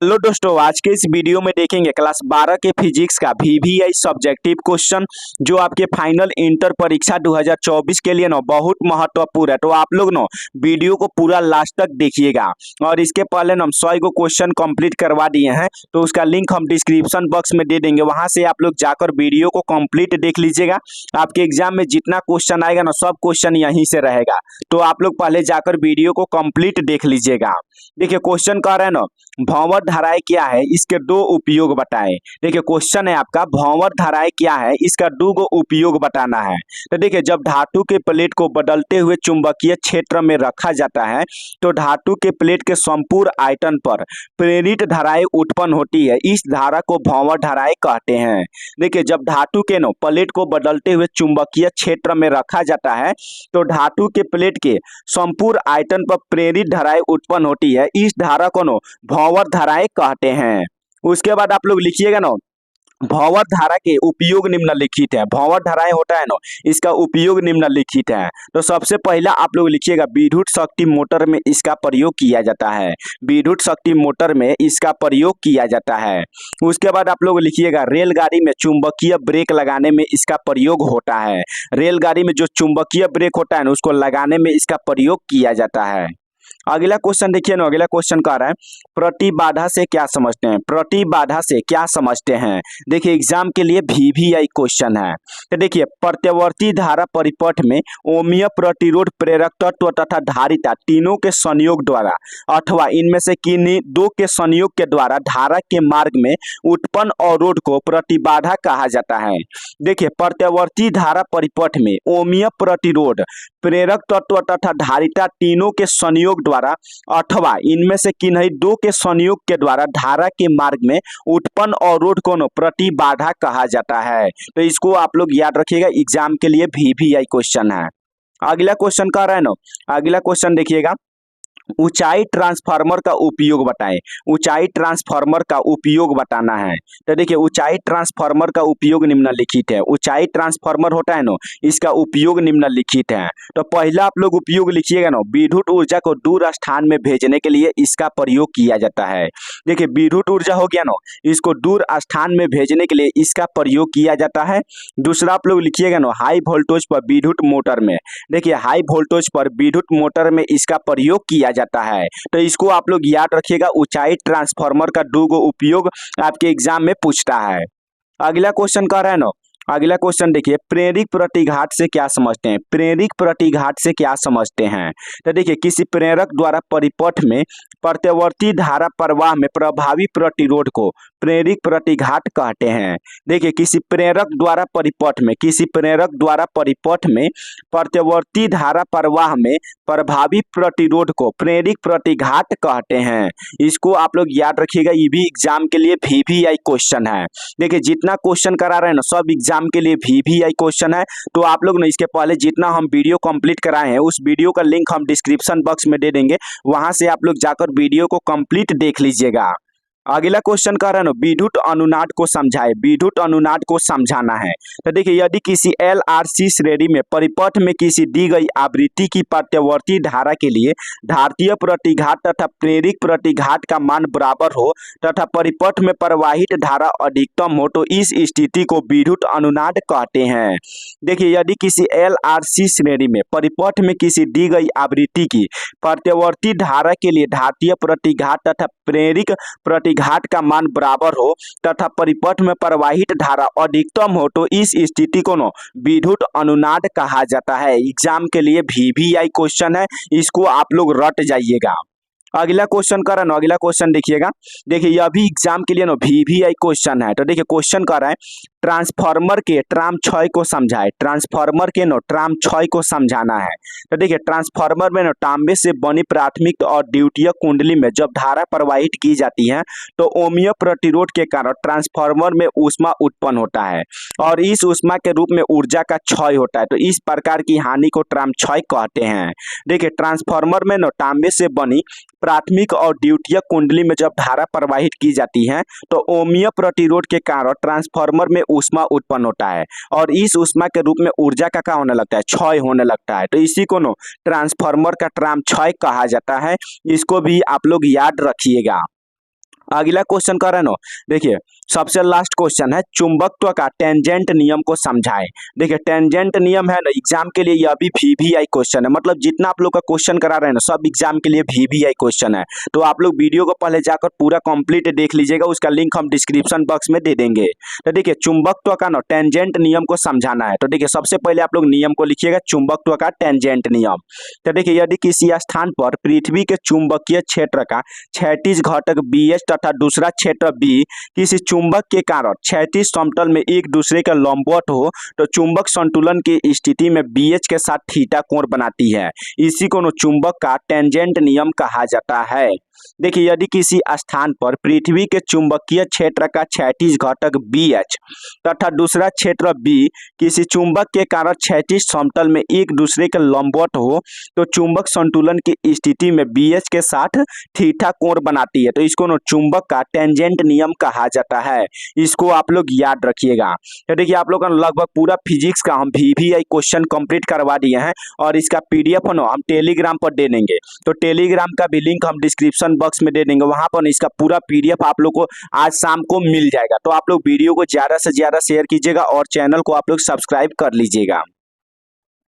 Hello दोस्तों, आज के इस वीडियो में देखेंगे क्लास 12 के फिजिक्स का वीवीआई सब्जेक्टिव क्वेश्चन जो आपके फाइनल इंटर परीक्षा 2024 के लिए ना बहुत महत्वपूर्ण है। तो आप लोग ना वीडियो को पूरा लास्ट तक देखिएगा। और इसके पहले ना हम 100 को क्वेश्चन कंप्लीट करवा दिए हैं, तो उसका लिंक हम डिस्क्रिप्शन बॉक्स में दे देंगे। वहां से आप लोग जाकर वीडियो को कंप्लीट देख लीजिएगा। आपके एग्जाम में जितना क्वेश्चन आएगा ना, सब क्वेश्चन यहीं से रहेगा। तो आप लोग पहले जाकर वीडियो को कंप्लीट देख लीजिएगा। देखिए क्वेश्चन कह रहे हैं ना, भंवर धाराएं क्या है, इसके दो उपयोग बताएं। देखिए क्वेश्चन है आपका, भंवर धाराएं क्या है, इसका दो उपयोग बताना है। तो देखिए जब धातु के प्लेट को बदलते हुए चुंबकीय क्षेत्र में रखा जाता है तो धातु के प्लेट के संपूर्ण आयतन पर प्रेरित धाराएं उत्पन्न होती है। इस धारा को भंवर धाराएं कहते हैं। देखिए जब धातु के नो प्लेट को बदलते हुए चुंबकीय क्षेत्र में रखा जाता है तो धातु के प्लेट के संपूर्ण आयतन पर प्रेरित धाराएं उत्पन्न होती है। इस धारा को नो भंवर धाराएं कहते हैं। उसके बाद आप लोग लिखिएगा ना, भंवर धारा के उपयोग निम्नलिखित है। भंवर धाराएं होता है ना, इसका उपयोग निम्नलिखित है। तो सबसे पहला आप लोग लिखिएगा, विद्युत शक्ति मोटर में इसका प्रयोग किया जाता है। विद्युत शक्ति मोटर में इसका प्रयोग किया जाता है। उसके बाद आप लोग लिखिएगा, रेलगाड़ी में चुंबकीय ब्रेक लगाने में इसका प्रयोग होता है। रेलगाड़ी में जो चुंबकीय ब्रेक होता है ना, उसको लगाने में इसका प्रयोग किया जाता है। अगला क्वेश्चन देखिए ना, अगला क्वेश्चन कह रहा है, प्रतिबाधा से क्या समझते हैं। प्रतिबाधा से क्या समझते हैं। देखिए एग्जाम के लिए वीवीआई क्वेश्चन है। तो देखिए प्रत्यावर्ती धारा परिपथ में ओमीय प्रतिरोध, प्रेरक तत्व तथा धारिता तीनों के संयोग द्वारा अथवा इनमें से किन्हीं दो के संयोग के द्वारा धारा के मार्ग में उत्पन्न अवरोध को प्रतिबाधा कहा जाता है। देखिए प्रत्यावर्ती धारा परिपथ में ओमीय प्रतिरोध, प्रेरक तत्व तथा धारिता तीनों के संयोग द्वारा अथवा इनमें से किन्हीं दो के संयोग के द्वारा धारा के मार्ग में उत्पन्न अवरोध को प्रतिबाधा कहा जाता है। तो इसको आप लोग याद रखिएगा, एग्जाम के लिए वीवीआई क्वेश्चन है। अगला क्वेश्चन कह रहा है ना, अगला क्वेश्चन देखिएगा, ऊंचाई ट्रांसफार्मर का उपयोग बताएं। ऊंचाई ट्रांसफार्मर का उपयोग बताना है। तो देखिए ऊंचाई ट्रांसफार्मर का उपयोग निम्नलिखित है। ऊंचाई ट्रांसफार्मर होता है ना, इसका उपयोग निम्नलिखित है। तो पहला आप लोग उपयोग लिखिएगा ना, विद्युत ऊर्जा को दूर स्थान में भेजने के लिए इसका प्रयोग किया जाता है। देखिए विद्युत ऊर्जा हो गया ना, इसको दूर स्थान में भेजने के लिए इसका प्रयोग किया जाता है। दूसरा आप लोग लिखिएगा ना, हाई वोल्टेज पर विद्युत मोटर में। देखिए हाई वोल्टेज पर विद्युत मोटर में इसका प्रयोग किया जाता है। तो इसको आप लोग याद रखिएगा, ऊंचाई ट्रांसफार्मर का दो उपयोग आपके एग्जाम में पूछता है। अगला क्वेश्चन कह रहा है ना, अगला क्वेश्चन देखिए, प्रेरित प्रतिघात से क्या समझते हैं। प्रेरित प्रतिघात से क्या समझते हैं। तो देखिए किसी प्रेरक द्वारा परिपथ में प्रत्यावर्ती धारा प्रवाह में प्रभावी प्रतिरोध को प्रेरित प्रतिघात कहते हैं। देखिए किसी प्रेरक द्वारा परिपथ में, किसी प्रेरक द्वारा परिपथ में प्रत्यावर्ती धारा प्रवाह में प्रभावी प्रतिरोध को प्रेरित प्रतिघात कहते हैं। इसको आप लोग याद रखिएगा, ये भी एग्जाम के लिए वीवीआई क्वेश्चन है। देखिए जितना क्वेश्चन करा रहे हैं ना, सब एग्जाम के लिए वीवीआई क्वेश्चन है। तो आप लोग ना इसके पहले जितना हम वीडियो कंप्लीट कराए हैं, उस वीडियो का लिंक हम डिस्क्रिप्शन बॉक्स में दे देंगे। वहां से आप लोग जाकर वीडियो को कंप्लीट देख लीजिएगा। अगला क्वेश्चन कह रहा है ना, विद्युत अनुनाद को समझाए। विद्युत अनुनाद को समझाना है। तो देखिए यदि किसी एलआरसी श्रेणी में परिपथ में किसी दी गई आवृत्ति की प्रत्यावर्ती धारा के लिए धारितीय प्रतिघात तथा प्रेरित प्रतिघात का मान बराबर हो तथा परिपथ में प्रवाहित धारा अधिकतम हो तो इस स्थिति को विद्युत अनुनाद कहते हैं। देखिए यदि किसी एलआरसी श्रेणी में परिपथ में किसी दी गई आवृत्ति की प्रत्यावर्ती धारा के लिए धारितीय प्रतिघात तथा प्रेरित प्रतिघात का मान बराबर हो तथा परिपथ में प्रवाहित धारा अधिकतम हो तो इस स्थिति को विद्युत अनुनाद कहा जाता है। एग्जाम के लिए वीवीआई क्वेश्चन है, इसको आप लोग रट जाइएगा। अगला क्वेश्चन कर रहा है ना, अगला क्वेश्चन देखिएगा। देखिए यह भी एग्जाम के लिए ना वीवीआई क्वेश्चन है। तो देखिए क्वेश्चन कर रहा है, ट्रांसफार्मर के ट्राम क्षय को समझाए। ट्रांसफार्मर के नो ट्राम क्षय को समझाना है। तो देखिए ट्रांसफार्मर में नो तांबे से बनी प्राथमिक और द्वितीयक कुंडली में जब धारा प्रवाहित की जाती है तो ओमीय प्रतिरोध के कारण ट्रांसफार्मर में ऊष्मा उत्पन्न होता है और इस ऊष्मा के रूप में ऊर्जा का क्षय होता है। तो इस प्रकार की हानि को ट्राम क्षय कहते हैं। देखिए ट्रांसफार्मर में नो तांबे से बनी प्राथमिक और द्वितीयक कुंडली में जब धारा प्रवाहित की जाती है तो ओमीय प्रतिरोध के कारण ट्रांसफार्मर में ऊष्मा उत्पन्न होता है और इस ऊष्मा के रूप में ऊर्जा का क्या होने लगता है, क्षय होने लगता है। तो इसी को नो ट्रांसफार्मर का ट्राम क्षय कहा जाता है। इसको भी आप लोग याद रखिएगा। अगला क्वेश्चन कर रहे ना, देखिए सबसे लास्ट क्वेश्चन है चुंबकत्व का टेंजेंट नियम को समझाएं। देखिए टेंजेंट नियम है ना, एग्जाम के लिए यह भी वीवीआई क्वेश्चन है, मतलब जितना आप लोग का क्वेश्चन करा रहे हैं ना सब एग्जाम के लिए वीवीआई क्वेश्चन है। तो आप लोग वीडियो को पहले जाकर पूरा कंप्लीट देख लीजिएगा, उसका लिंक हम डिस्क्रिप्शन बॉक्स में दे देंगे। तो देखिए चुंबकत्व का ना टेंजेंट नियम को समझाना है। तो देखिए सबसे पहले आप लोग नियम को लिखिएगा, चुंबकत्व का टेंजेंट नियम। तो देखिए यदि किसी स्थान पर पृथ्वी के चुंबकीय क्षेत्र का क्षैतिज घटक BH तथा दूसरा क्षेत्र B किसी चुंबक के कारण क्षैतिज समतल में एक दूसरे के लंबवत हो तो चुंबक संतुलन की स्थिति में BH के साथ थीटा कोण बनाती है। इसी को चुंबक का टेंजेंट नियम कहा जाता है। देखिए यदि किसी स्थान पर पृथ्वी के चुंबकीय क्षेत्र का क्षैतिज घटक BH तथा दूसरा क्षेत्र B किसी चुंबक के कारण क्षैतिज समतल में एक दूसरे के लंबवत हो तो चुंबक संतुलन की स्थिति में BH के साथ थीटा कोण बनाती है। तो इसको चुंबक का टेंजेंट नियम कहा जाता है। इसको आप लोग याद रखिएगा। तो देखिए आप लोग का लगभग पूरा फिजिक्स का हम वीवीआई क्वेश्चन कंप्लीट करवा दिए हैं और इसका PDF हम टेलीग्राम पर दे देंगे। तो टेलीग्राम का भी लिंक हम डिस्क्रिप्शन बॉक्स में दे देंगे, वहां पर इसका पूरा PDF आप लोग को आज शाम को मिल जाएगा। तो आप लोग वीडियो को ज्यादा से ज्यादा शेयर कीजिएगा और चैनल को आप लोग सब्सक्राइब कर लीजिएगा।